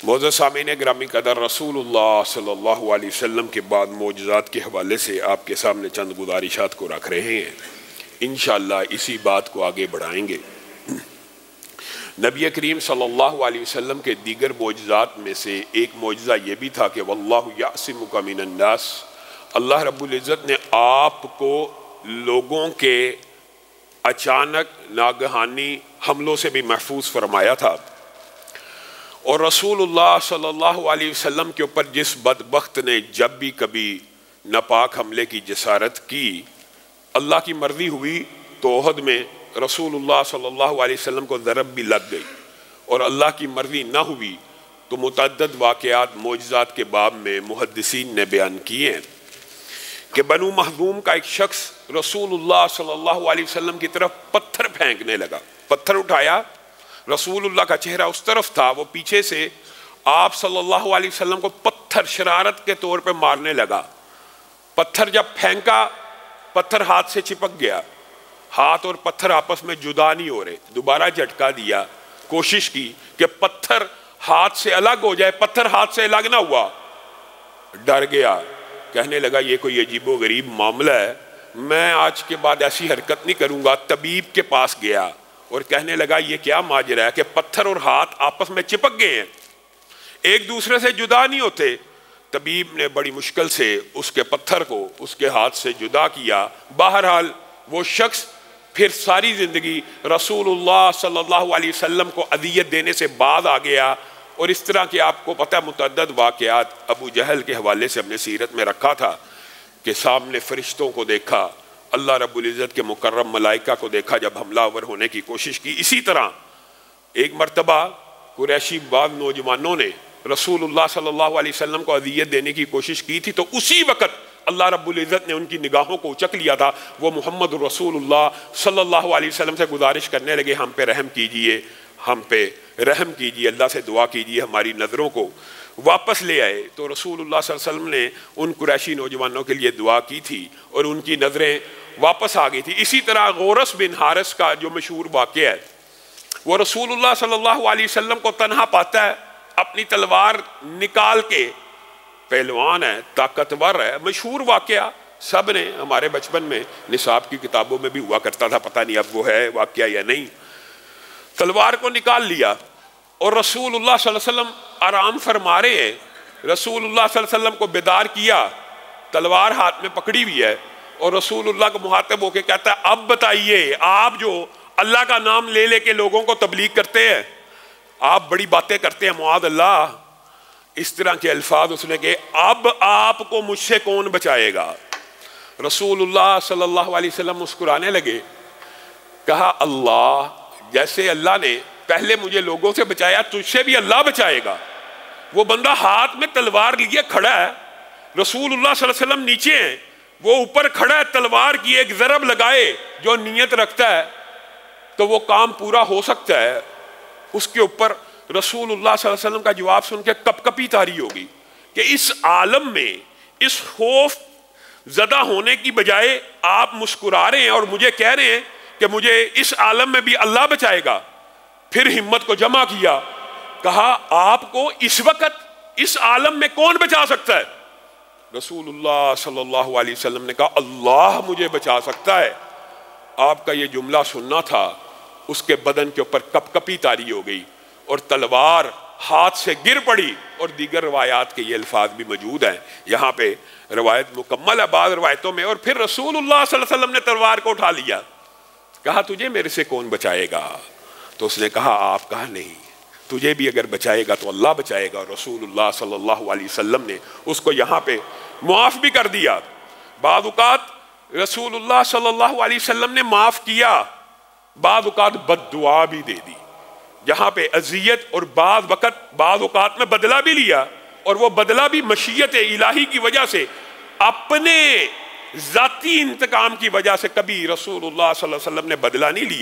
معزز سامعین گرامی قدر، رسول اللہ صلی اللہ علیہ وسلم کے بعد معجزات کے حوالے سے آپ کے سامنے چند گزارشات کو رکھ رہے ہیں۔ انشاءاللہ اسی بات کو آگے بڑھائیں گے۔ نبی کریم صلی اللہ علیہ وسلم کے دیگر معجزات میں سے ایک معجزہ یہ بھی تھا کہ واللہ یعصمک من الناس، اللہ رب العزت نے آپ کو لوگوں کے اچانک ناگہانی حملوں سے بھی محفوظ فرمایا تھا، اور رسول اللہ صلی اللہ علیہ وسلم کے اوپر جس بدبخت نے جب بھی کبھی ناپاک حملے کی جسارت کی، اللہ کی مرضی ہوئی تو احد میں رسول اللہ صلی اللہ علیہ وسلم کو ضرب بھی لگ گئی، اور اللہ کی مرضی نہ ہوئی تو متعدد واقعات معجزات کے باب میں محدثین نے بیان کیے ہیں کہ بنو مخزوم کا ایک شخص رسول اللہ صلی اللہ علیہ وسلم کی طرف پتھر پھینکنے لگا۔ پتھر اٹھایا، رسول اللہ کا چہرہ اس طرف تھا، وہ پیچھے سے آپ صلی اللہ علیہ وسلم کو پتھر شرارت کے طور پہ مارنے لگا۔ پتھر جب پھینکا، پتھر ہاتھ سے چپک گیا، ہاتھ اور پتھر آپس میں جدا نہیں ہو رہے۔ دوبارہ جھٹکا دیا، کوشش کی کہ پتھر ہاتھ سے الگ ہو جائے، پتھر ہاتھ سے الگ نہ ہوا، ڈر گیا، کہنے لگا یہ کوئی عجیب و غریب معاملہ ہے، میں آج کے بعد ایسی حرکت نہیں کروں گا۔ طبیب کے پاس گیا اور کہنے لگا یہ کیا ماجرا ہے کہ پتھر اور ہاتھ آپس میں چپک گئے ہیں، ایک دوسرے سے جدا نہیں ہوتے۔ طبیب نے بڑی مشکل سے اس کے پتھر کو اس کے ہاتھ سے جدا کیا۔ بہرحال وہ شخص پھر ساری زندگی رسول اللہ صلی اللہ علیہ وسلم کو اذیت دینے سے باز آ گیا، اور اس طرح کے آپ کو پتہ متعدد واقعات ابو جہل کے حوالے سے ہم نے سیرت میں رکھا تھا کہ سامنے فرشتوں کو دیکھا، اللہ رب العزت کے مکرم ملائکہ کو دیکھا جب حملہ آور ہونے کی کوشش کی۔ اسی طرح ایک مرتبہ قریشی بعض نوجوانوں نے رسول اللہ صلی اللہ علیہ وسلم کو اذیت دینے کی کوشش کی تھی، تو اسی وقت اللہ رب العزت نے ان کی نگاہوں کو اچک لیا تھا۔ وہ محمد رسول اللہ صلی اللہ علیہ وسلم سے گزارش کرنے لگے ہم پہ رحم کیجئے، ہم پہ رحم کیجئے، اللہ سے دعا کیجئے ہماری نظروں کو واپس لے آئے۔ تو رسول اللہ صلی اللہ علیہ وسلم نے ان قریشی نوجوانوں کے لیے دعا کی تھی اور ان کی نظریں واپس آ گئی تھی۔ اسی طرح غورس بن حارث کا جو مشہور واقعہ ہے، وہ رسول اللہ صلی اللہ علیہ وسلم کو تنہا پاتا ہے، اپنی تلوار نکال کے، پہلوان ہے، طاقتور ہے، مشہور واقعہ سب نے ہمارے بچپن میں نصاب کی کتابوں میں بھی ہوا کرتا تھا، پتہ نہیں اب وہ ہے واقعہ یا نہیں۔ تلوار کو نکال لیا اور رسول اللہ صلی اللہ علیہ وسلم آرام فرما رہے ہیں، رسول اللہ صلی اللہ علیہ وسلم کو بیدار کیا، تلوار ہاتھ میں پکڑی ہوئی ہے، اور رسول اللہ کو مخاطب ہو کے کہتا ہے اب بتائیے، آپ جو اللہ کا نام لے لے کے لوگوں کو تبلیغ کرتے ہیں، آپ بڑی باتیں کرتے ہیں، معاذ اللہ، اس طرح کے الفاظ اس نے کہ اب آپ کو مجھ سے کون بچائے گا؟ رسول اللہ صلی اللہ علیہ وسلم مسکرانے لگے، کہا اللہ، جیسے اللہ نے پہلے مجھے لوگوں سے بچایا تجھ سے بھی اللہ بچائے گا۔ وہ بندہ ہاتھ میں تلوار لیے کھڑا ہے، رسول اللہ صلی اللہ علیہ وسلم نیچے ہیں، وہ اوپر کھڑا ہے، تلوار کی ایک ضرب لگائے جو نیت رکھتا ہے تو وہ کام پورا ہو سکتا ہے۔ اس کے اوپر رسول اللہ صلی اللہ علیہ وسلم کا جواب سن کے کپ کپی طاری ہوگی کہ اس عالم میں اس خوف زدہ ہونے کی بجائے آپ مسکرا رہے ہیں اور مجھے کہہ رہے ہیں کہ مجھے اس عالم میں بھی اللہ بچائے گا۔ پھر ہمت کو جمع کیا، کہا آپ کو اس وقت اس عالم میں کون بچا سکتا ہے؟ رسول اللہ صلی اللہ علیہ وسلم نے کہا اللہ مجھے بچا سکتا ہے۔ آپ کا یہ جملہ سننا تھا، اس کے بدن کے اوپر کپ کپی طاری ہو گئی اور تلوار ہاتھ سے گر پڑی، اور دیگر روایات کے یہ الفاظ بھی موجود ہیں، یہاں پہ روایت مکمل ہے بعض روایتوں میں۔ اور پھر رسول اللہ صلی اللہ علیہ وسلم نے تلوار کو اٹھا لیا، کہا تجھے میرے سے کون بچائے گا؟ تو اس نے کہا آپ کہا نہیں، تجھے بھی اگر بچائے گا تو اللہ بچائے گا۔ رسول اللہ صلی اللہ علیہ وسلم نے اس کو یہاں پہ معاف بھی کر دیا۔ بعض اوقات رسول اللہ صلی اللہ علیہ وسلم نے معاف کیا، بعض اوقات بد دعا بھی دے دی، جہاں پہ اذیت، اور بعض اوقات میں بدلہ بھی لیا، اور وہ بدلہ بھی مشیت الہی کی وجہ سے، اپنے ذاتی انتقام کی وجہ سے کبھی رسول اللہ صلی اللہ علیہ وسلم نے بدلہ نہیں لیا۔